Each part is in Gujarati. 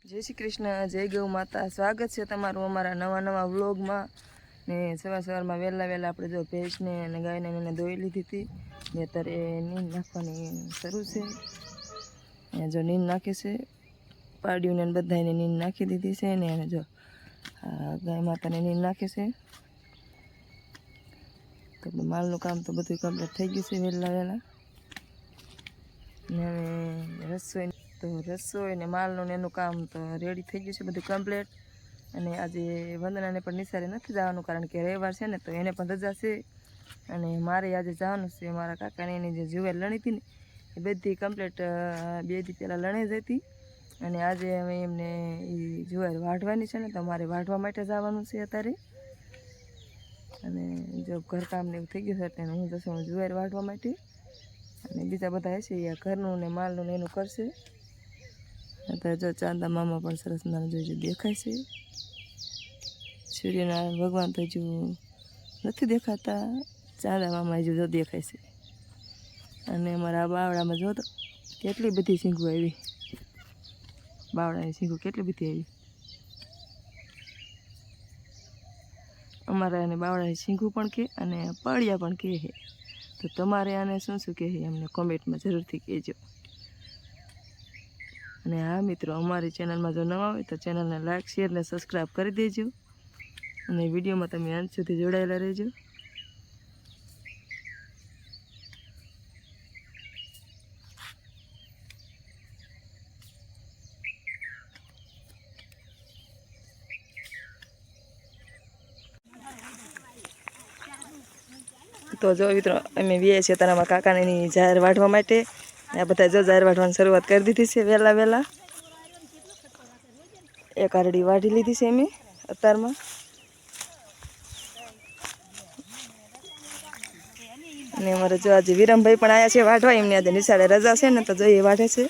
જય શ્રી કૃષ્ણ, જય ગૌ માતા. સ્વાગત છે તમારું અમારા નવા વ્લોગમાં. ને સવારમાં વહેલા આપણે જો ભેંસને અને ગાયને એને ધોઈ લીધી હતી ને અત્યારે નીંદ નાખવાની શરૂ છે. અહીંયા જો નીંદ નાખે છે, પાડ્યું ને બધાને નીંદ નાખી દીધી છે ને એને જો ગાય માતાને નીંદ નાખે છે. તો માલનું કામ તો બધું કમ્પ્લીટ થઈ ગયું છે વહેલા ને રસોઈ ને માલનું ને એનું કામ તો રેડી થઈ ગયું છે બધું કમ્પ્લીટ. અને આજે વંદનાને પણ નિસારે નથી જવાનું, કારણ કે રવિવાર છે ને તો એને પણ રજા છે. અને મારે આજે જવાનું છે. મારા કાકાને એની જે જુવેર લણી હતી ને એ બધી કમ્પ્લીટ 2 દી પહેલાં લણાઈ જ હતી. અને આજે અમે એમને એ જુવેર વાઢવાની છે ને તો મારે વાઢવા માટે જવાનું છે અત્યારે. અને જો ઘરકામને એવું થઈ ગયું છે એટલે હું જશું જુવેર વાઢવા માટે. અને બીજા બધા હશે એ ઘરનું ને માલનું ને એનું કરશે. અત્યારે જો ચાંદા મામા પણ સરસ નાના જોઈ દેખાય છે. સૂર્યનારાયણ ભગવાન તો હજુ નથી દેખાતા, ચાંદા મામા હજુ જો દેખાય છે. અને અમારા બાવડામાં જો તો કેટલી બધી શીંગું આવી, બાવડાની શીંગું કેટલી બધી આવી. અમારા એને બાવડાની શીંગું પણ કહે અને પળિયા પણ કહે છે. તો તમારે આને શું કહે છે અમને કોમેન્ટમાં જરૂરથી કહેજો. અને હા મિત્રો, અમારી ચેનલમાં જો નવા હોય તો ચેનલને લાઈક, શેર ને સબસ્ક્રાઈબ કરી દેજો. અને વિડીયોમાં તમે અંત સુધી જોડાયેલા રહેજો. તો જો મિત્રો અમે વીએ છીએ તારા કાકાને એની જાહેર વાઢવા માટે. આ બધા જો જાહેર વાઢવાની શરૂઆત કરી દીધી છે વહેલા. એક આરડી વાઢી લીધી છે એમ અત્યારમાં. અને અમારે જો આજે વિરમભાઈ પણ આવ્યા છે વાઢવા. એમને આજે નિશાળે રજા છે ને તો જો એ વાઢે છે.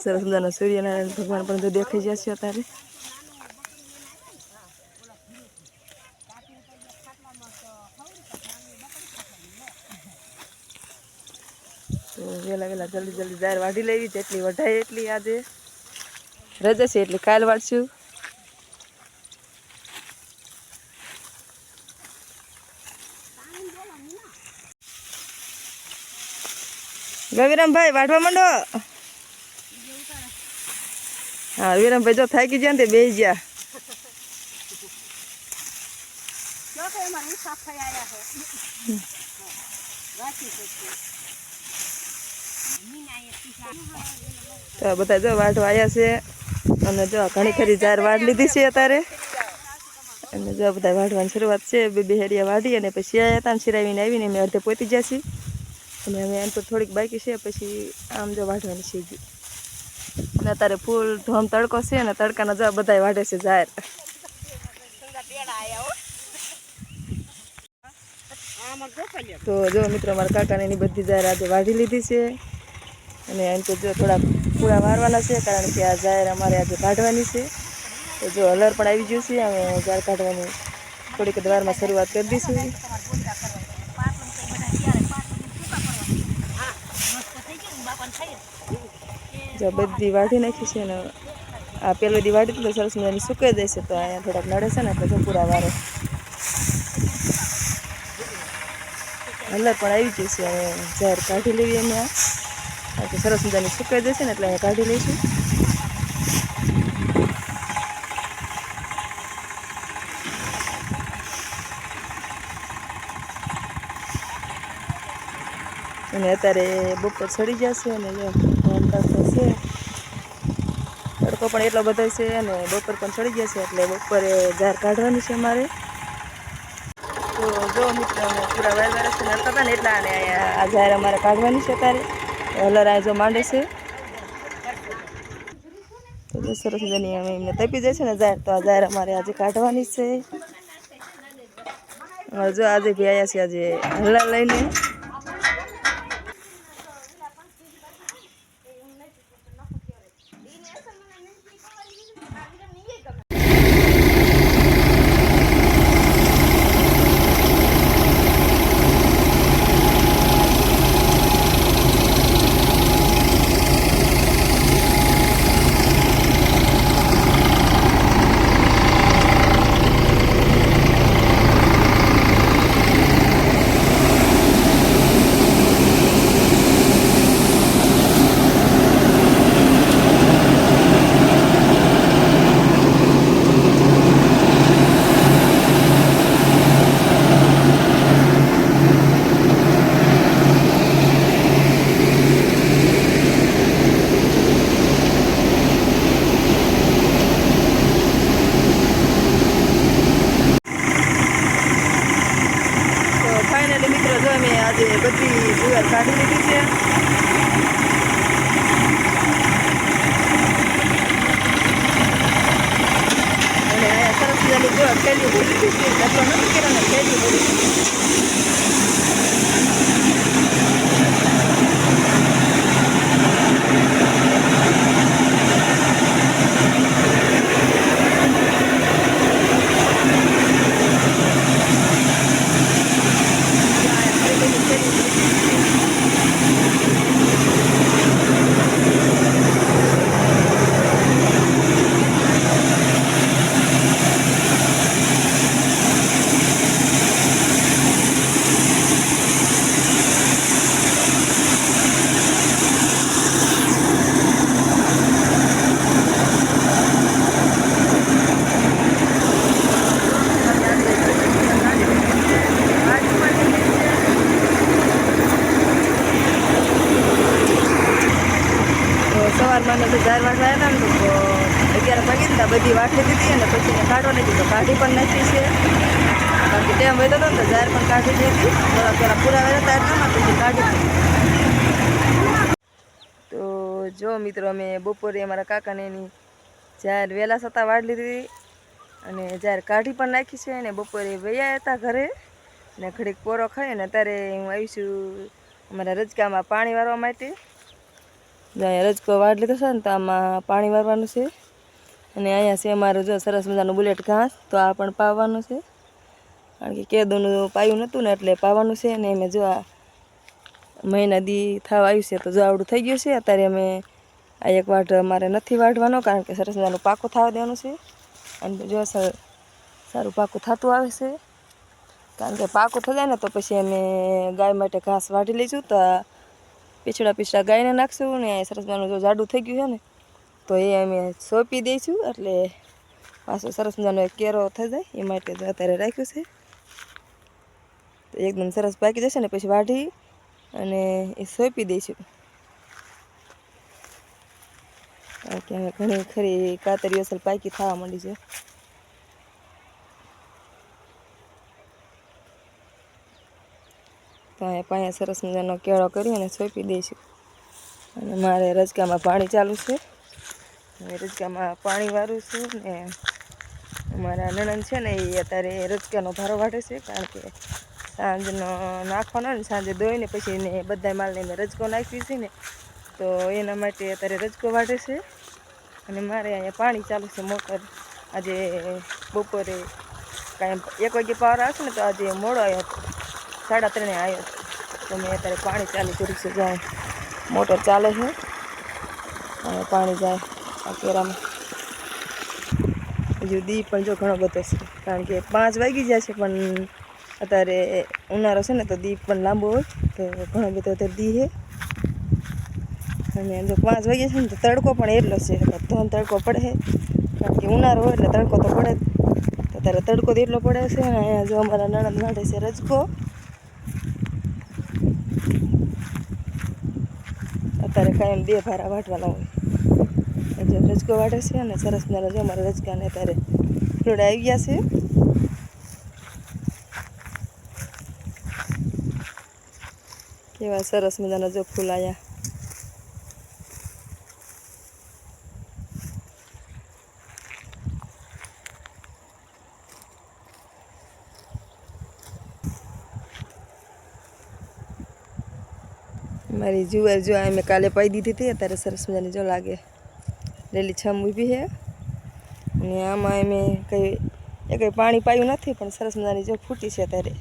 સરસ મજાના સૂર્યનારાયણ ભગવાન પણ જો દેખાઈ જશે અત્યારે. તો વહેલા જલ્દી જાહેર વાઢી લેવી, જેટલી વઢાય એટલી. આજે રજા છે એટલે કાલ વાઢશું. વિરમભાઈ વાઢવા માંડો. હા વિરમભાઈ જો થાકી ગયા ને તે બેસી ગયા. તો બધા જો વાઢવા આવ્યા છે. અને જો ઘણી ખરી જાર વાઢ લીધી છે અત્યારે. અને જો બધા વાઢવાની શરૂઆત છે. બે હેરિયા વાઢી અને પછી આવ્યા હતા ને સિરાવીને આવીને અમે અડધે પહોંચી ગયા છીએ. અને અમે એમ તો થોડીક બાકી છે, પછી આમ જો વાઢવાની છે ગઈ. અને અત્યારે ફૂલ ધોમ તડકો છે ને તડકાના જો બધા વાઢે છે જાહેર. તો જો મિત્રો અમારા કાકાને એની બધી જાહેર આજે વાઢી લીધી છે. અને એમ તો જો થોડા પૂરા વારવાના છે, કારણ કે આ જાહેર અમારે આજે કાઢવાની છે. તો જો હલર પણ આવી ગયું છે. અમે જાહેર કાઢવાની થોડીક જ વારમાં શરૂઆત કરી દઈશું. જો બધી વાઢી નાખી છે ને આ પેલો દી વાઢી તો સરસ મજાની સુકાઈ જાય છે. તો અહીંયા થોડાક નડે છે ને તો પૂરા વારે હલર પણ આવી ગઈ છે. હવે જાહેર કાઢી લેવી અમે આ તો સરસ મજાની સુકાઈ જશે ને એટલે અહીંયા કાઢી લઈશું. અને અત્યારે બપોર ચડી જશે અને તડકો છે. તડકો પણ એટલો બધો છે અને બપોર પણ ચડી જશે એટલે બપોરે જાર કાઢવાની છે અમારે. તો જો મિત્રો અમે પૂરા વાર છે નડતા હતા ને એટલા. અને આ જાર અમારે કાઢવાની છે અત્યારે. હલર આ જો માંડે છે. તો જો સરસ મજાની અમે એમને તપી જાય છે ને જાર. તો આ જાર અમારે આજે કાઢવાની છે. અમારે જો આજે બી આવ્યા છે આજે હલર લઈને. અમે જે 4 વાગે આવ્યા હતા ને તો 11 વાગી ને બધી વાટલી દીધી અને પછી એને કાઢવા નથી તો કાઢી પણ નાખી છે કારણ કે ટાઈમ વધતો હતો ને તો 4 પણ કાઢી દીધી થોડા પેલા પૂરા આવ્યા હતા એટલામાં પછી કાઢી. તો જો મિત્રો અમે બપોરે અમારા કાકાને એની 4 વહેલા સતા વાળી લીધી અને 4 કાઢી પણ નાખી છે અને બપોરે વૈયા હતા ઘરે ને ઘડીક પોરો ખાઈ ને અત્યારે હું આવીશું અમારા રજકામાં પાણી વારવા માટે. અહીંયા રજકો વાળ લીધો છે ને તો આમાં પાણી વારવાનું છે અને અહીંયા છે અમારું જો સરસ મજાનું બુલેટ ઘાસ તો આ પણ પાવાનું છે કારણ કે કેદુનું પાયું નહોતું ને એટલે પાવાનું છે અને અમે જો આ મહિના દી થવા આવ્યું છે તો જો આવડું થઈ ગયું છે. અત્યારે અમે આ એક વાટ અમારે નથી વાઢવાનો કારણ કે સરસ મજાનું પાકું થવા દેવાનું છે અને જો સારું પાકું થતું આવે છે કારણ કે પાકું થઈ જાય ને તો પછી અમે ગાય માટે ઘાસ વાઢી લઈશું તો પીછડા ગાયને નાખશું ને સરસ મજાનું જો જાડું થઈ ગયું છે ને તો એ અમે સોંપી દઈશું એટલે પાછું સરસ મજાનો એક કેરો થઈ જાય એ માટે અત્યારે રાખ્યું છે. તો એકદમ સરસ પાકી જશે ને પછી વાઢી અને એ સોંપી દઈશું કારણ કે હવે ઘણી ખરી કાતરી અસલ પાકી થવા માંડી છે. તો અહીંયા પાયા સરસ મજાનો કેળો કરી અને સોંપી દઈશું અને મારે રજકામાં પાણી ચાલુ છે. હવે રજકામાં પાણી વાળું છું ને અમારા નણંદ છે ને એ અત્યારે રજકાનો ભારો વાઢે છે કારણ કે સાંજનો નાખવાનો ને સાંજે દોઈને પછી એને બધા માલને મેં રજકો નાખી છે ને તો એના માટે અત્યારે રજકો વાઢે છે અને મારે અહીંયા પાણી ચાલુ છે મોટર. આજે બપોરે કાંઈ 1 વાગે પાવર આવશે ને તો આજે મોડો આવ્યો હતો 3:30 આવ્યો હતો તો મેં અત્યારે પાણી ચાલુ કર્યું છે. જાય મોટર ચાલે છે અને પાણી જાય આ કેરામાં. હજુ દી પણ જો ઘણો બધો છે કારણ કે 5 વાગી જાય છે પણ અત્યારે ઉનાળો છે ને તો દી પણ લાંબો હોય તો ઘણો બધો અત્યારે દી છે અને જો 5 વાગ્યા છે ને તો તડકો પણ એટલો છે ધોન તડકો પડે છે કારણ કે ઉનાળો હોય એટલે તડકો તો પડે જ. તો અત્યારે તડકો તો એટલો પડે છે અને અહીંયા જો અમારા નણંદ વાઢે છે રજકો. અત્યારે કાંઈ 2 ભારા વાઢવાના હોય એટલે રજકો વાઢે છે અને સરસ મજાના જો અમારા રજકાને અત્યારે ફૂલડા આવી ગયા છે. કેવા સરસ મજાના જો ફૂલ આવ્યા. મારી જુવાર જો આ મેં કાલે પાઈ દીધી હતી અત્યારે સરસ મજાની જો લાગે લીલી છમ ઊભી છે અને આમાં અમે કંઈ પાણી પાયું નથી પણ સરસ મજાની જો ફૂટી છે અત્યારે.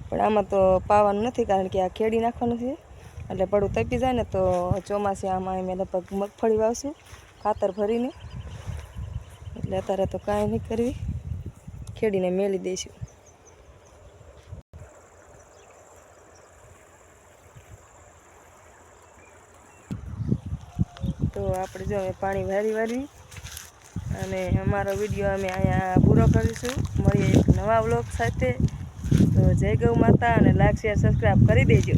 પણ આમાં તો પાવાનું નથી કારણ કે આ ખેડી નાખવાનું છે એટલે પડું તપી જાય ને તો ચોમાસે આમાં અમે લગભગ મગફળી વાવશું ખાતર ભરીને એટલે અત્યારે તો કાંઈ નહીં કરવી ખેડીને મેલી દઈશું. તો આપણે જો પાણી વારી અને અમારો વિડીયો અમે અહીંયા પૂરો કરીશું. મળીએ એક નવા વ્લોગ સાથે. તો જય ગૌ માતા અને લાઈક શેર સબસ્ક્રાઈબ કરી દેજો.